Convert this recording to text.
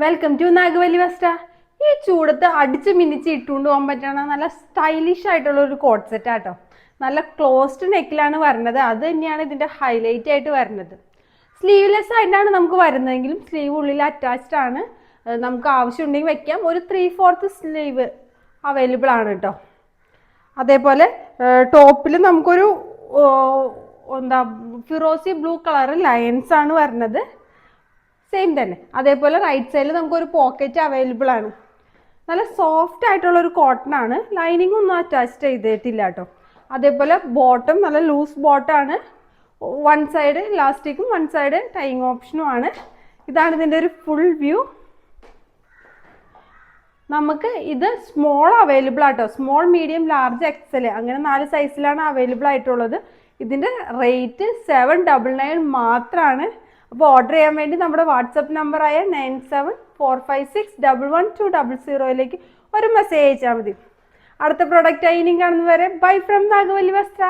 Welcome to Nagavalli വസ്ത്ര. ഈ ചൂടത്ത് അടിച്ച് മിനിച്ച് ഇട്ടുകൊണ്ട് പോകാൻ പറ്റണ നല്ല സ്റ്റൈലിഷ് ആയിട്ടുള്ള ഒരു കോട്ട് സെറ്റ് ആട്ടോ. നല്ല ക്ലോസ്ഡ് നെക്കിലാണ് വരുന്നത്. അത് തന്നെയാണ് ഇതിന്റെ ഹൈലൈറ്റ് ആയിട്ട് വരുന്നത്. സ്ലീവ്ലെസ് ആയിട്ടാണ് നമുക്ക് വരുന്നതെങ്കിലും സ്ലീവ് ഉള്ളിൽ അറ്റാച്ച്ഡ് ആണ്. നമുക്ക് ആവശ്യമുണ്ടെങ്കിൽ വെക്കാം. ഒരു 3/4 സ്ലീവ് അവൈലബിൾ ആണ് കേട്ടോ. അതേപോലെ ടോപ്പിൽ നമുക്കൊരു എന്താ ഫിറോസി ബ്ലൂ കളർ ലയൻസ് ആണ് വരുന്നത്. സെയിം തന്നെ. അതേപോലെ റൈറ്റ് സൈഡിൽ നമുക്കൊരു പോക്കറ്റ് അവൈലബിൾ ആണ്. നല്ല സോഫ്റ്റ് ആയിട്ടുള്ള ഒരു കോട്ടൺ ആണ്. ലൈനിങ് ഒന്നും അറ്റാച്ച് ചെയ്തിട്ടില്ല കേട്ടോ. അതേപോലെ ബോട്ടം നല്ല ലൂസ് ബോട്ടാണ്. വൺ സൈഡ് ഇലാസ്റ്റിക്കും വൺ സൈഡ് ടൈങ് ഓപ്ഷനും ആണ്. ഇതാണ് ഇതിൻ്റെ ഒരു ഫുൾ വ്യൂ. നമുക്ക് ഇത് സ്മോൾ അവൈലബിൾ ആട്ടോ. സ്മോൾ, മീഡിയം, ലാർജ്, എക്സൽ അങ്ങനെ 4 സൈസിലാണ് അവൈലബിൾ ആയിട്ടുള്ളത്. ഇതിൻ്റെ റേറ്റ് 799 മാത്രമാണ്. അപ്പോൾ ഓർഡർ ചെയ്യാൻ വേണ്ടി നമ്മുടെ വാട്സപ്പ് നമ്പറായ 9745611200 ഒരു മെസ്സേജ് അയച്ചാൽ മതി. അടുത്ത പ്രൊഡക്റ്റ് ആയി ഇനി കാണുന്നവരെ ബൈ ഫ്രം നാഗവല്ലി വസ്ത്ര.